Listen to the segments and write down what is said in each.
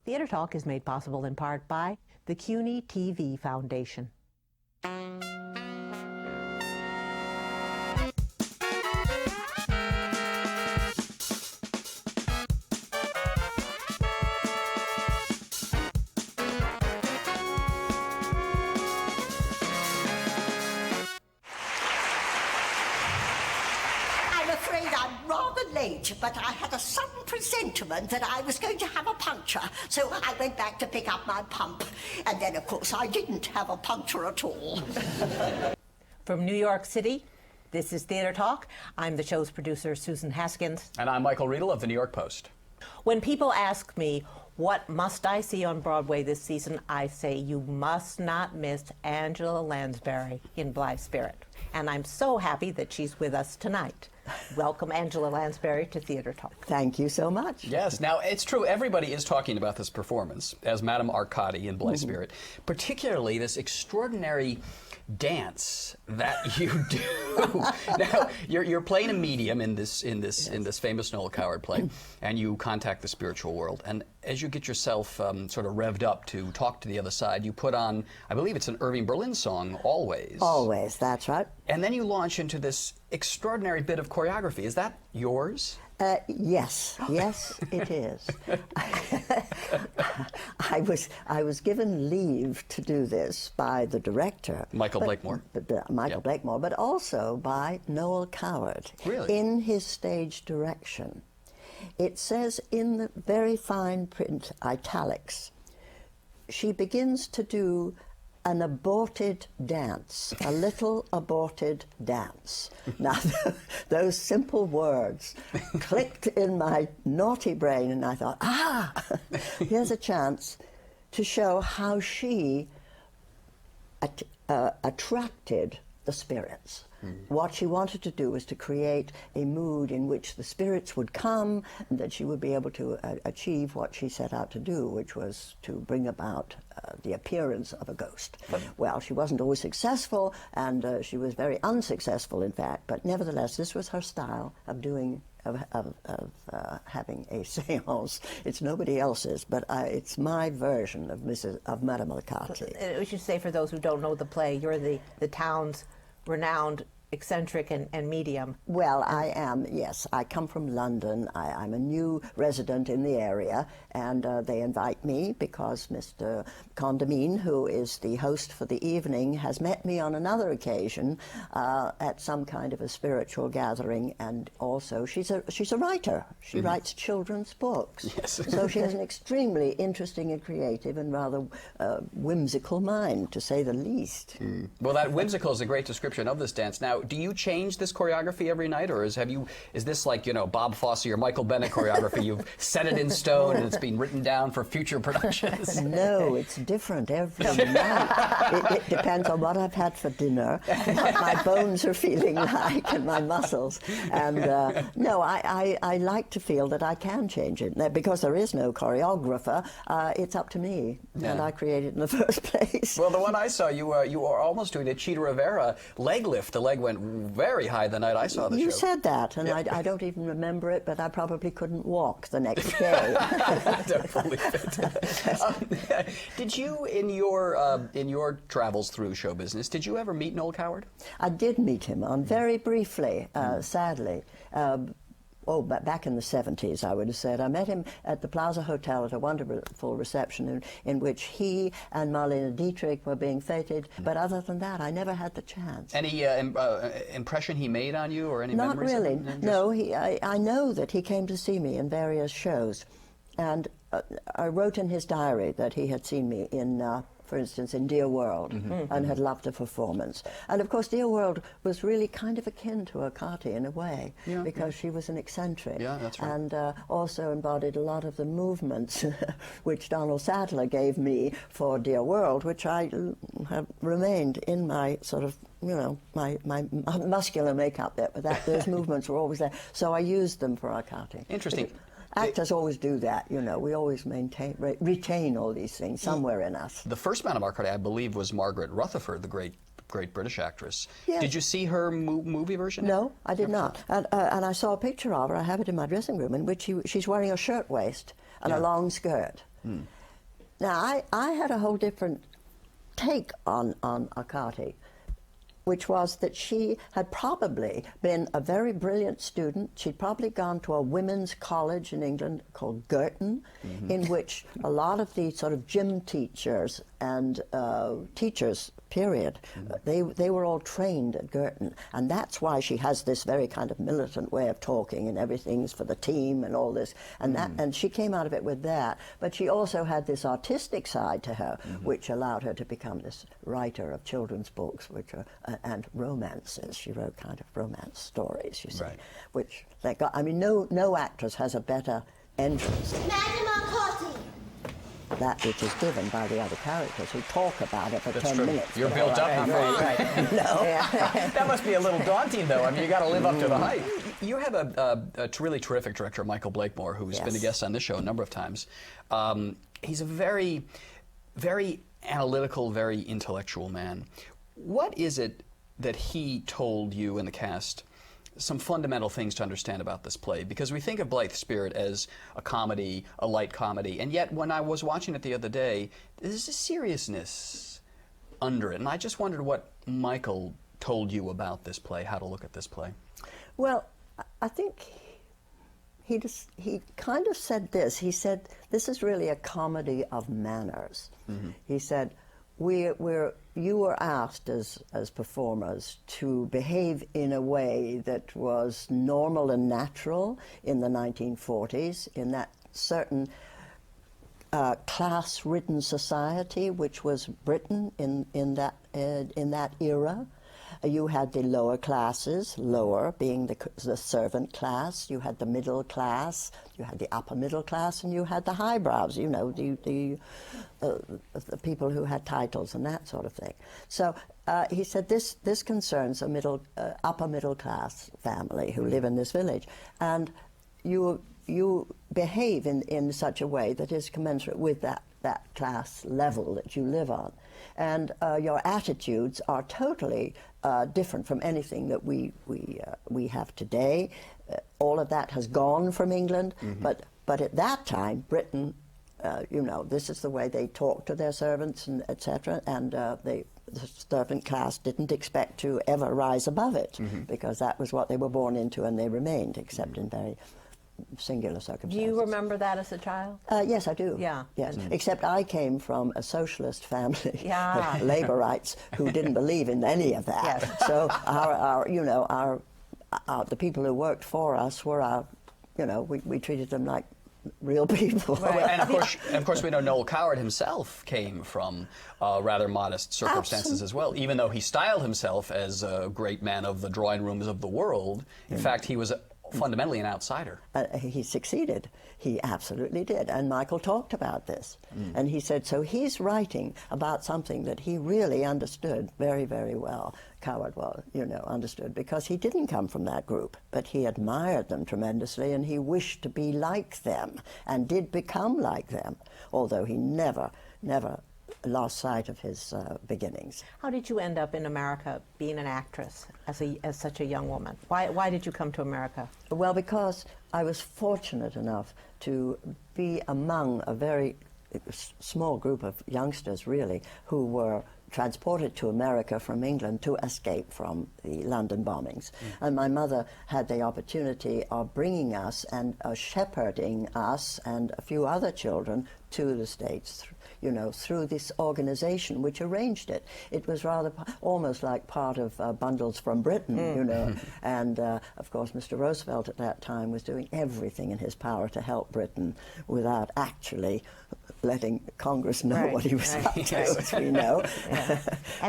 Theater Talk is made possible in part by the CUNY TV Foundation. But I had a sudden presentiment that I was going to have a puncture, so I went back to pick up my pump. And then, of course, I didn't have a puncture at all. From New York City, this is Theater Talk. I'm the show's producer, Susan Haskins. And I'm Michael Riedel of the New York Post. When people ask me, what must I see on Broadway this season, I say you must not miss Angela Lansbury in Blithe Spirit. And I'm so happy that she's with us tonight. Welcome, Angela Lansbury, to Theater Talk. Thank you so much. Yes. Now, it's true, everybody is talking about this performance as Madame Arcati in Blithe Spirit, particularly this extraordinary dance that you do. Now, you're playing a medium in this famous Noel Coward play, and you contact the spiritual world. And as you get yourself sort of revved up to talk to the other side, you put on, I believe it's an Irving Berlin song, Always. Always, that's right. And then you launch into this extraordinary bit of choreography. Is that yours? Yes, it is. I was given leave to do this by the director, Michael Blakemore. Blakemore, but also by Noel Coward. Really? In his stage direction. It says in the very fine print, italics, she begins to do an aborted dance, a little aborted dance. Now, those simple words clicked in my naughty brain, and I thought, here's a chance to show how she attracted the spirits. What she wanted to do was to create a mood in which the spirits would come and that she would be able to achieve what she set out to do, which was to bring about the appearance of a ghost. Well, she wasn't always successful, and she was very unsuccessful, in fact, but nevertheless, this was her style of doing having a séance. It's nobody else's, but it's my version of Madame Arcati. We should say, for those who don't know the play, you're the town's renowned eccentric and medium. Well, I am, yes. I come from London. I'm a new resident in the area, and they invite me because Mr. Condamine, who is the host for the evening, has met me on another occasion at some kind of a spiritual gathering, and also she's a writer. She writes children's books. Yes. So she has an extremely interesting and creative and rather whimsical mind, to say the least. Well, that whimsical is a great description of this dance. Now, do you change this choreography every night, or is this like, you know, Bob Fosse or Michael Bennett choreography? You've set it in stone and it's been written down for future productions? No, it's different every night. It depends on what I've had for dinner, what my bones are feeling like, and my muscles. And no, I like to feel that I can change it. Because there is no choreographer, it's up to me, and I create it in the first place. Well, the one I saw, you were almost doing a Cheetah Rivera leg lift. The leg went very high the night I saw the show. You said that, and I don't even remember it, but I probably couldn't walk the next day. Don't believe it. Did you, in your travels through show business, did you ever meet Noel Coward? I did meet him very briefly, sadly. But back in the 70s, I would have said. I met him at the Plaza Hotel at a wonderful reception in which he and Marlene Dietrich were being feted. But other than that, I never had the chance. Any impression he made on you, or any memories? Not really. No, I know that he came to see me in various shows. And I wrote in his diary that he had seen me in, for instance, in Dear World, and had loved the performance. And of course, Dear World was really kind of akin to Arcati in a way, because she was an eccentric. Yeah, that's right. And also embodied a lot of the movements which Donald Sadler gave me for Dear World, which I have remained in my sort of, you know, my muscular makeup. Those movements were always there. So I used them for Arcati. Interesting. Actors always do that, you know. We always retain all these things somewhere in us. The first Madame Arcati, I believe, was Margaret Rutherford, the great British actress. Yes. Did you see her movie version? No, I did not. And I saw a picture of her. I have it in my dressing room, in which she's wearing a shirtwaist and a long skirt. Now, I had a whole different take on Arcati, which was that she had probably been a very brilliant student. She'd probably gone to a women's college in England called Girton, in which a lot of the sort of gym teachers and teachers, period, they were all trained at Girton. And that's why she has this very kind of militant way of talking, and everything's for the team and all this. And and she came out of it with that. But she also had this artistic side to her, which allowed her to become this writer of children's books, which are and romances. She wrote kind of romance stories, you see, which they got. I mean, no actress has a better entrance. Madam Arcati! That which is given by the other characters who talk about it for 10 minutes. You're built up before. That must be a little daunting, though. I mean, you got to live up to the hype. You have a really terrific director, Michael Blakemore, who's been a guest on this show a number of times. He's a very, very analytical, very intellectual man. What is it that he told you and the cast some fundamental things to understand about this play? Because we think of Blithe Spirit as a comedy, a light comedy, and yet when I was watching it the other day, there's a seriousness under it. And I just wondered what Michael told you about this play, how to look at this play. Well, I think he kind of said this. He said, this is really a comedy of manners. He said, you were asked as performers to behave in a way that was normal and natural in the 1940s, in that certain class-ridden society, which was Britain in that era. You had the lower classes, lower being the servant class. You had the middle class. You had the upper middle class, and you had the highbrows. You know, the people who had titles and that sort of thing. So he said this concerns a upper middle class family who live in this village, and you behave in such a way that is commensurate with that class level that you live on. And your attitudes are totally different from anything that we have today. All of that has gone from England, but at that time, Britain, you know, this is the way they talked to their servants and etc. And the servant class didn't expect to ever rise above it, because that was what they were born into, and they remained, except in very singular circumstances. Do you remember that as a child? Yes, I do. Yeah. Yes. Except I came from a socialist family, Yeah. laborites, who didn't believe in any of that. Yes. So the people who worked for us were we treated them like real people. Right. And of course, we know Noel Coward himself came from rather modest circumstances as well. Even though he styled himself as a great man of the drawing rooms of the world, in fact, he was fundamentally an outsider. He succeeded. He absolutely did. And Michael talked about this. And he said, so he's writing about something that he really understood very, very well. Coward understood, because he didn't come from that group, but he admired them tremendously, and he wished to be like them, and did become like them, although he never lost sight of his beginnings. How did you end up in America being an actress as such a young woman? Why did you come to America? Well, because I was fortunate enough to be among a very small group of youngsters, really, who were transported to America from England to escape from the London bombings. And my mother had the opportunity of bringing us and shepherding us and a few other children to the States, through this organization which arranged it. It was rather almost like part of Bundles from Britain, And of course, Mr. Roosevelt at that time was doing everything in his power to help Britain without actually letting Congress know what he was up to, as we know,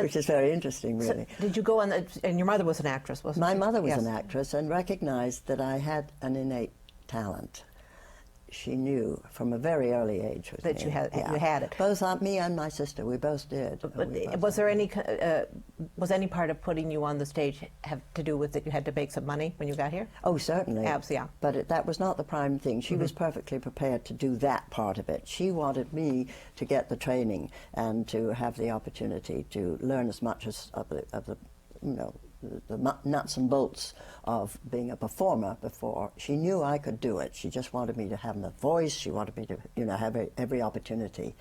which is very interesting, really. So did you go on, and your mother was an actress, wasn't she? My mother was an actress and recognized that I had an innate talent. She knew from a very early age that you had it. Both me and my sister, we both did. But was there was any part of putting you on the stage have to do with that you had to make some money when you got here? Oh, certainly. Yeah. But that was not the prime thing. She was perfectly prepared to do that part of it. She wanted me to get the training and to have the opportunity to learn as much as of the nuts and bolts of being a performer before. She knew I could do it. She just wanted me to have the voice. She wanted me to, you know, have every opportunity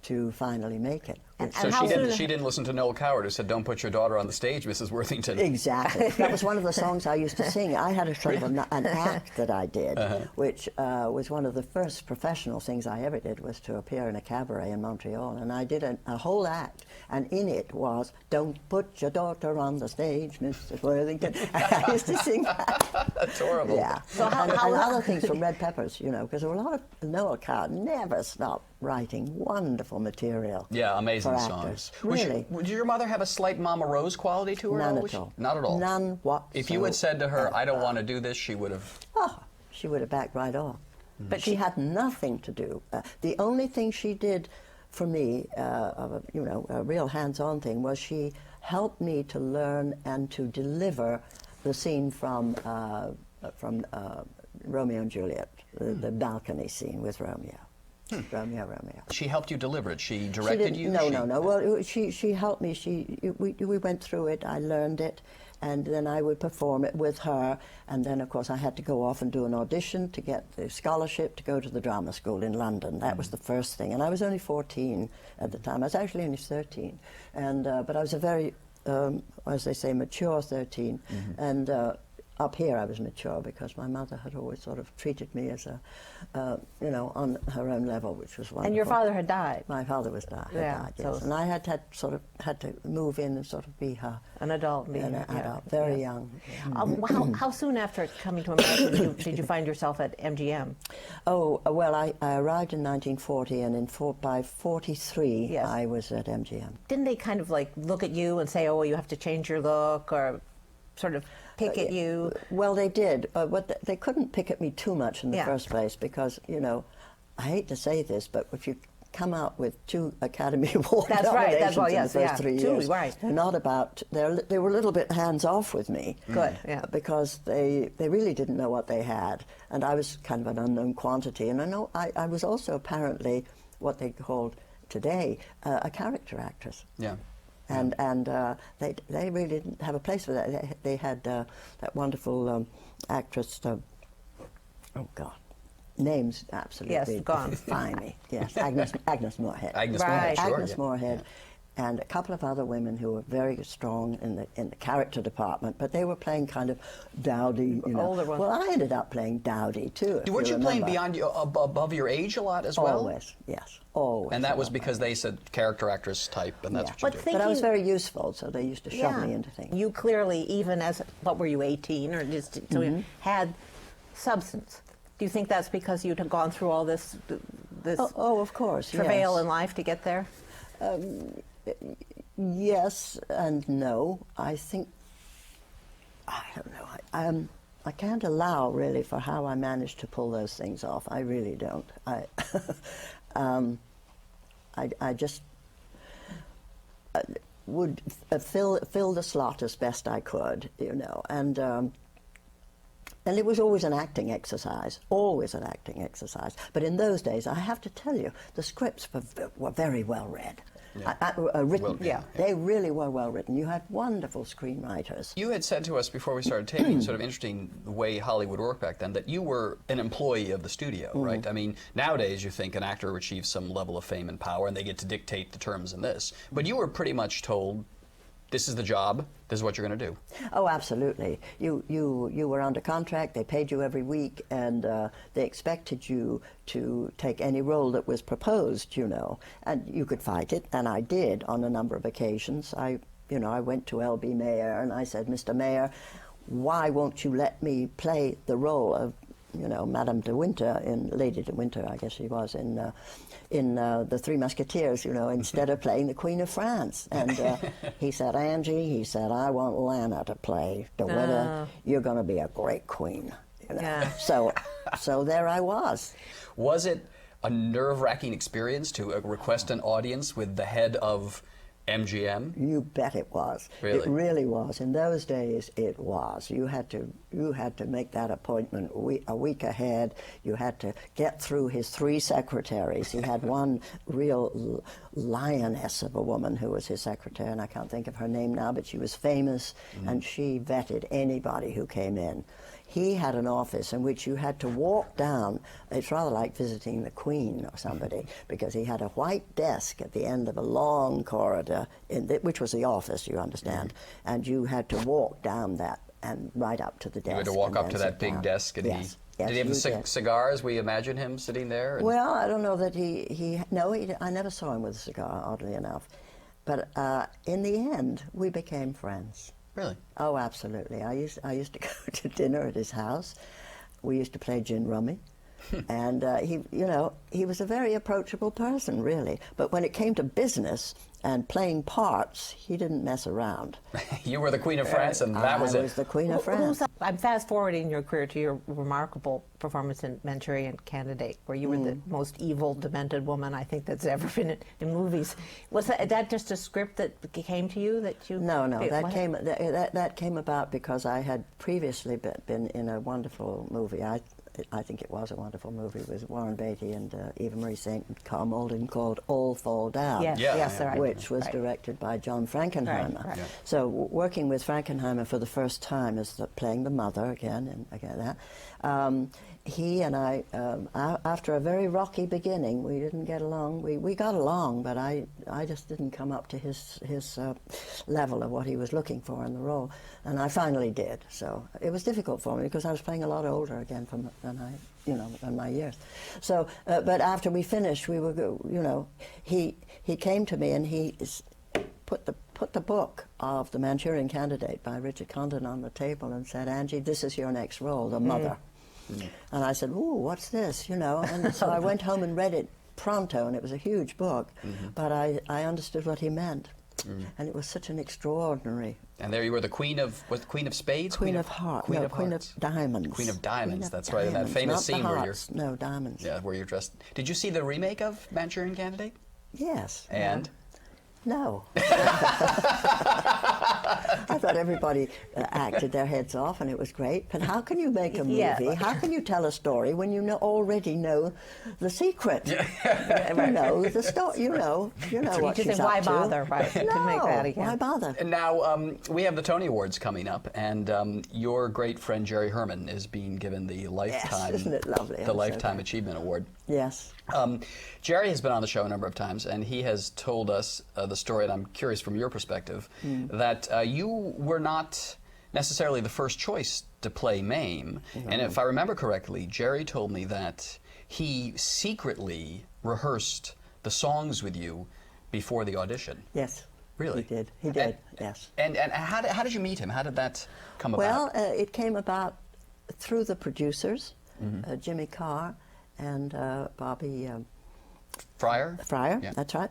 to finally make it. So she didn't listen to Noel Coward, who said, "Don't put your daughter on the stage, Mrs. Worthington." Exactly. That was one of the songs I used to sing. I had a sort of an act that I did, which was one of the first professional things I ever did, was to appear in a cabaret in Montreal. And I did a whole act, and in it was, "Don't put your daughter on the stage, Mrs. Worthington." I used to sing that. That's horrible. Yeah. So and other things from Red Peppers, you know, because there were a lot of Noel Coward never stopped writing wonderful material. Yeah, amazing for songs. actors. Really. Did your mother have a slight Mama Rose quality to her? None always? at all. Not at all. None whatsoever. If you had said to her, "I don't want to do this," she would have. Oh, she would have backed right off. But she had nothing to do. The only thing she did for me, you know, a real hands-on thing, was she helped me to learn and to deliver the scene from Romeo and Juliet, the balcony scene with Romeo. Romeo. She helped you deliver it. She directed you. No. Well, she helped me. We went through it. I learned it, and then I would perform it with her. And then, of course, I had to go off and do an audition to get the scholarship to go to the drama school in London. That was the first thing. And I was only 14 at the time. I was actually only 13, and but I was a very, as they say, mature 13, and. Up here I was mature because my mother had always sort of treated me as a, you know, on her own level, which was wonderful. And your father had died. My father had died, Yeah, yes. And I had to move in and sort of be her. An adult. An adult, very young. How soon after coming to America did you find yourself at MGM? Oh, well, I arrived in 1940, and by 43 Yes. I was at MGM. Didn't they kind of like look at you and say, "Oh, you have to change your look," or sort of pick at you? Well, they did, but they couldn't pick at me too much in the first place because, you know, I hate to say this, but if you come out with 2 Academy Award nominations in the first 3 years, they're not about. They were a little bit hands off with me. Good, yeah. Because they really didn't know what they had, and I was kind of an unknown quantity. And I know I was also apparently what they called today a character actress. Yeah. And they really didn't have a place for that. They had that wonderful actress. Oh God, names absolutely define me. Yes, Agnes Moorehead. Agnes Moorehead, sure. Agnes Moorehead, and a couple of other women who were very strong in the character department, but they were playing kind of dowdy, you know. Older ones. Well, I ended up playing dowdy too. Weren't you playing above your age a lot as well? Always, yes, always. And that was because they said character actress type, and that's what you do. But I was very useful, so they used to shove me into things. You clearly, even as, what were you, 18 or just, so you had substance. Do you think that's because you'd have gone through all this of course, travail in life to get there? Yes and no. I think, I don't know. I can't allow really for how I managed to pull those things off. I really don't. I just would fill the slot as best I could, you know, and it was always an acting exercise, always an acting exercise. But in those days, I have to tell you, the scripts were very well read. Written. They really were well written. You had wonderful screenwriters. You had said to us before we started taping, sort of interesting the way Hollywood worked back then, that you were an employee of the studio, right? I mean, nowadays you think an actor achieves some level of fame and power and they get to dictate the terms in this. But you were pretty much told, this is the job, this is what you're going to do. Oh, absolutely. You were under contract, they paid you every week, and they expected you to take any role that was proposed, you know, and you could fight it, and I did on a number of occasions. I went to L.B. Mayer and I said, "Mr. Mayer, why won't you let me play the role of, you know, Madame de Winter, Lady de Winter, I guess she was, in The Three Musketeers, you know, instead of playing the Queen of France?" And he said, "Angie," he said, "I want Lana to play de Winter. You're going to be a great queen." You know? Yeah. So there I was. Was it a nerve-wracking experience to request an audience with the head of MGM? You bet it was. Really? It really was. In those days, it was. You had to make that appointment a week ahead. You had to get through his 3 secretaries. He had one real lioness of a woman who was his secretary, and I can't think of her name now, but she was famous, and she vetted anybody who came in. He had an office in which you had to walk down. It's rather like visiting the Queen or somebody, because he had a white desk at the end of a long corridor, which was the office, you understand, and you had to walk down that and right up to the desk. You had to walk up to that big desk, and yes. did he have the cigars? We imagine him sitting there? Well, I don't know that I never saw him with a cigar, oddly enough. But in the end, we became friends. Really? Oh, absolutely. I used to go to dinner at his house. We used to play gin rummy. And he was a very approachable person, really. But when it came to business and playing parts, he didn't mess around. You were the Queen of France, and that was it. I was the Queen of France. I'm fast-forwarding your career to your remarkable performance in Manchurian Candidate, where you were the most evil, demented woman I think that's ever been in movies. Was that just a script that came to you that you? No, that came about because I had previously been in a wonderful movie. I think it was a wonderful movie with Warren Beatty and Eva Marie Saint and Carl Malden, called All Fall Down, Yes, right. which was directed by John Frankenheimer. Right. So working with Frankenheimer for the first time as playing the mother again, and again that, he and I, after a very rocky beginning, we didn't get along. We got along, but I just didn't come up to his level of what he was looking for in the role, and I finally did. So it was difficult for me because I was playing a lot older again than my years. So, but after we finished, we were, he came to me and he put the book of The Manchurian Candidate by Richard Condon on the table and said, "Angie, this is your next role, the mother." And I said, "Ooh, what's this?" And so I went home and read it pronto, and it was a huge book, but I understood what he meant. And it was such an extraordinary. And there you were, the Queen of Spades? Queen of Hearts. Queen No, of Queen Hearts. of Diamonds. Queen of Diamonds, that's right, in that Diamonds, famous not scene the where hearts, no, diamonds. Yeah, where you're dressed. Did you see the remake of Manchurian Candidate? Yes. And? No. I thought everybody acted their heads off, and it was great. But how can you make a movie? Yeah. How can you tell a story when you already know the secret? Yeah. You know the story. You know what she's up why to. bother, right? To make that again. Why bother? And now we have the Tony Awards coming up, and your great friend Jerry Herman is being given the Lifetime, Yes, isn't it lovely? the Lifetime Achievement Award. Yes. Jerry has been on the show a number of times, and he has told us the story, and I'm curious from your perspective, that you were not necessarily the first choice to play Mame. And if I remember correctly, Jerry told me that he secretly rehearsed the songs with you before the audition. Yes. Really? He did. He did, yes. And how did you meet him? How did that come Well, about? it came about through the producers, Jimmy Carr and Bobby Fryer? Fryer, Yeah. that's right.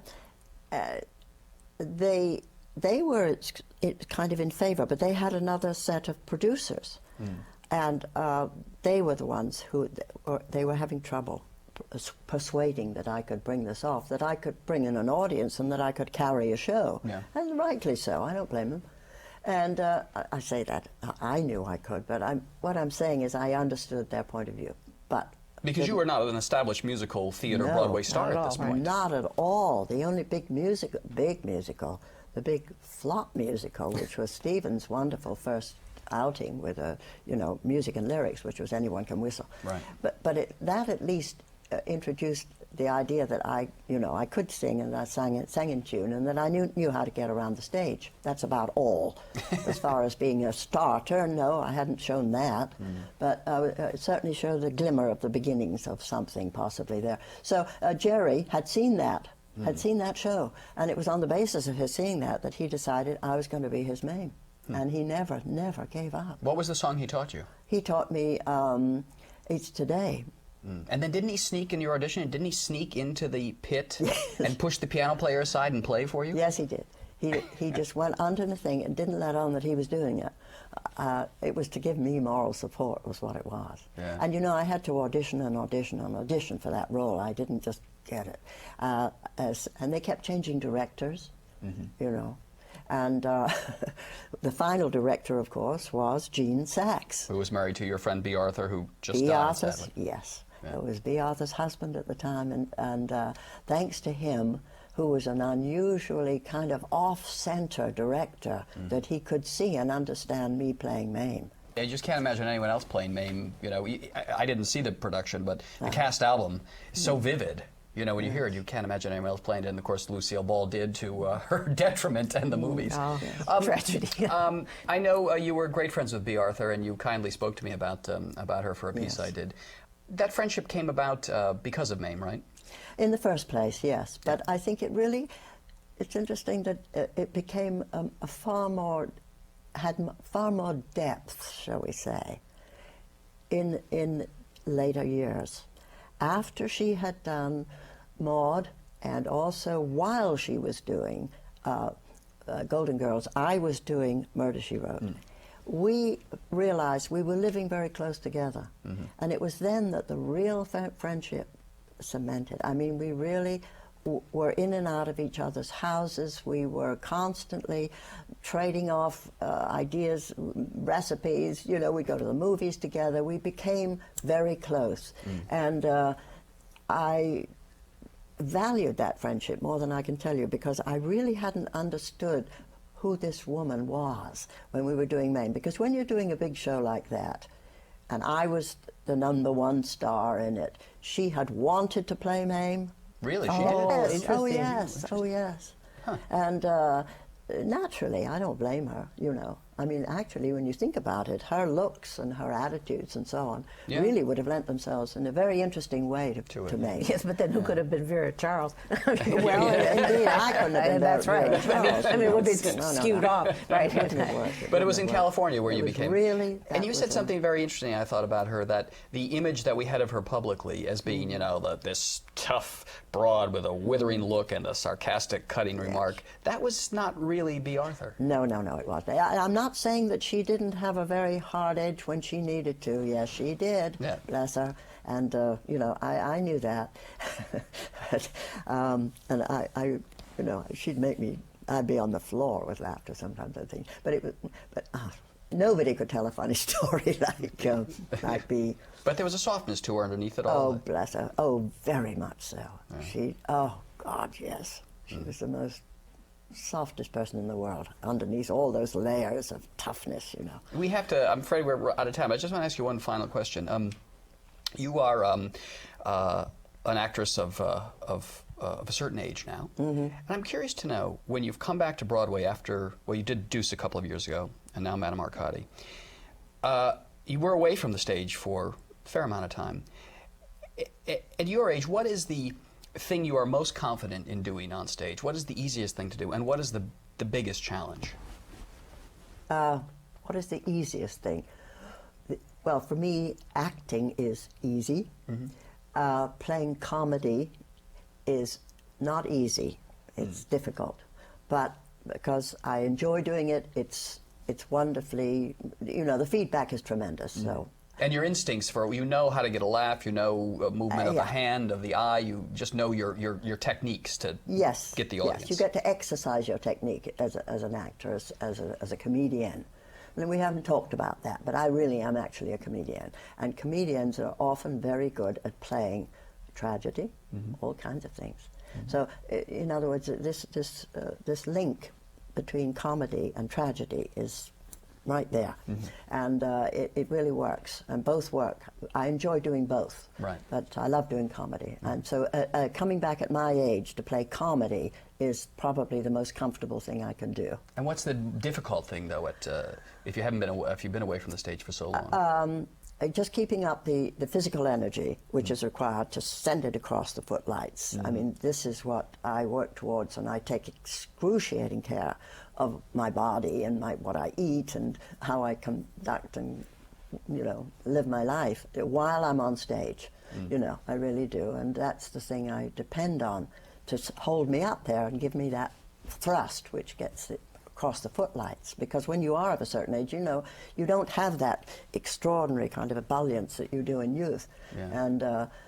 They were kind of in favor, but they had another set of producers, and they were the ones who they were having trouble persuading that I could bring this off, that I could bring in an audience, and that I could carry a show. Yeah. And rightly so. I don't blame them. And I say that I knew I could, but what I'm saying is I understood their point of view, but. Because you were not an established musical theater Broadway star at this point. Not at all. The only big musical, the big flop musical, which was Stephen's wonderful first outing with music and lyrics, which was Anyone Can Whistle. Right. But that at least introduced the idea that I could sing, and I sang in tune, and that I knew how to get around the stage. That's about all. As far as being a starter, no, I hadn't shown that, but it certainly showed a glimmer of the beginnings of something possibly there. So Jerry had seen that, show, and it was on the basis of his seeing that he decided I was going to be his Mame, and he never gave up. What was the song he taught you? He taught me It's Today. And then didn't he sneak in your audition? Didn't he sneak into the pit and push the piano player aside and play for you? Yes, he did. He just went under the thing and didn't let on that he was doing it. It was to give me moral support, was what it was. Yeah. And I had to audition for that role. I didn't just get it. And they kept changing directors. you know. And the final director, of course, was Gene Sachs. Who was married to your friend Bea Arthur, who just Bea died, Arthur's, sadly. yes. Yeah. It was Bea Arthur's husband at the time, and thanks to him, who was an unusually kind of off-center director, that he could see and understand me playing Mame. I just can't imagine anyone else playing Mame. You know, I didn't see the production, but the cast album is so vivid. You know, when you hear it, you can't imagine anyone else playing it. And of course, Lucille Ball did to her detriment in the movies. Oh, tragedy. I know you were great friends with Bea Arthur, and you kindly spoke to me about her for a piece I did. That friendship came about because of Mame, right? In the first place, yes. But I think it's interesting that it became had far more depth, shall we say, in later years. After she had done Maud, and also while she was doing Golden Girls, I was doing Murder, She Wrote. We realized we were living very close together. And it was then that the real friendship cemented. I mean, we really were in and out of each other's houses. We were constantly trading off ideas, recipes. You know, we'd go to the movies together. We became very close. And I valued that friendship more than I can tell you, because I really hadn't understood who this woman was when we were doing Mame. Because when you're doing a big show like that, and I was the #1 star in it, she had wanted to play Mame. Really? She Oh, did? yes. Oh, yes. Oh, yes. Huh. And naturally, I don't blame her, you know. I mean, actually, when you think about it, her looks and her attitudes and so on really would have lent themselves in a very interesting way to Mame. Yes, but then who could have been Vera Charles? Well, indeed, I couldn't have been That's Vera right. Charles. I mean, it would be No. skewed off, right? But it was in California where you was became. really- And you that said was something very interesting, I thought, about her, that the image that we had of her publicly as being, you know, this tough broad with a withering look and a sarcastic, cutting remark, that was not really Bea Arthur. No, it wasn't. I'm not saying that she didn't have a very hard edge when she needed to. Yes, she did. Yeah. Bless her. And, you know, I knew that. But, and I, you know, she'd make me, I'd be on the floor with laughter sometimes, I think. But nobody could tell a funny story like Bea. But there was a softness to her underneath it Oh, all. bless her. Oh, very much so. Oh, God, yes. She was the most softest person in the world, underneath all those layers of toughness, you know. We have to, I'm afraid we're out of time. I just want to ask you one final question. You are an actress of a certain age now. And I'm curious to know, when you've come back to Broadway after, well, you did Deuce a couple of years ago, and now Madame Arcati, you were away from the stage for a fair amount of time. At your age, what is the thing you are most confident in doing on stage? What is the easiest thing to do, and what is the biggest challenge? What is the easiest thing? Well, for me, acting is easy. Playing comedy is not easy. It's difficult. But because I enjoy doing it, it's wonderfully, you know, the feedback is tremendous. So. And your instincts for, you know how to get a laugh, you know movement of the yeah. hand, of the eye, you just know your techniques to get the audience. Yes, you get to exercise your technique as an actor, as a comedian. And we haven't talked about that, but I really am actually a comedian. And comedians are often very good at playing tragedy, all kinds of things. So, in other words, this link between comedy and tragedy is right there. And it really works, and both work. I enjoy doing both, but I love doing comedy. And so coming back at my age to play comedy is probably the most comfortable thing I can do. And what's the difficult thing, though, if you've been away from the stage for so long? Just keeping up the physical energy which is required to send it across the footlights. I mean, this is what I work towards, and I take excruciating care of my body and what I eat and how I conduct and, you know, live my life while I'm on stage. You know, I really do, and that's the thing I depend on to hold me up there and give me that thrust which gets it across the footlights, because when you are of a certain age, you know, you don't have that extraordinary kind of ebullience that you do in youth, and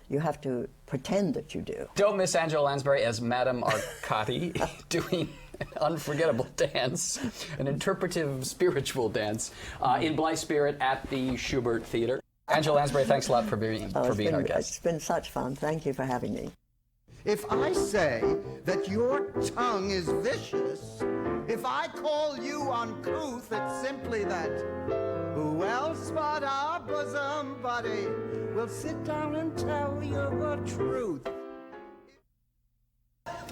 you have to pretend that you do. Don't miss Angela Lansbury as Madame Arcati doing unforgettable dance, an interpretive spiritual dance in Blithe Spirit at the Schubert Theater. Angela Lansbury, thanks a lot for being our guest. It's been such fun. Thank you for having me. If I say that your tongue is vicious, if I call you uncouth, it's simply that who else but our bosom buddy will sit down and tell you the truth.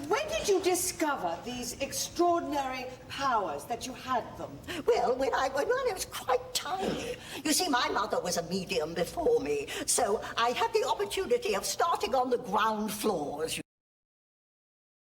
When did you discover these extraordinary powers that you had them? Well, when I was quite tiny. You see, my mother was a medium before me, so I had the opportunity of starting on the ground floor, as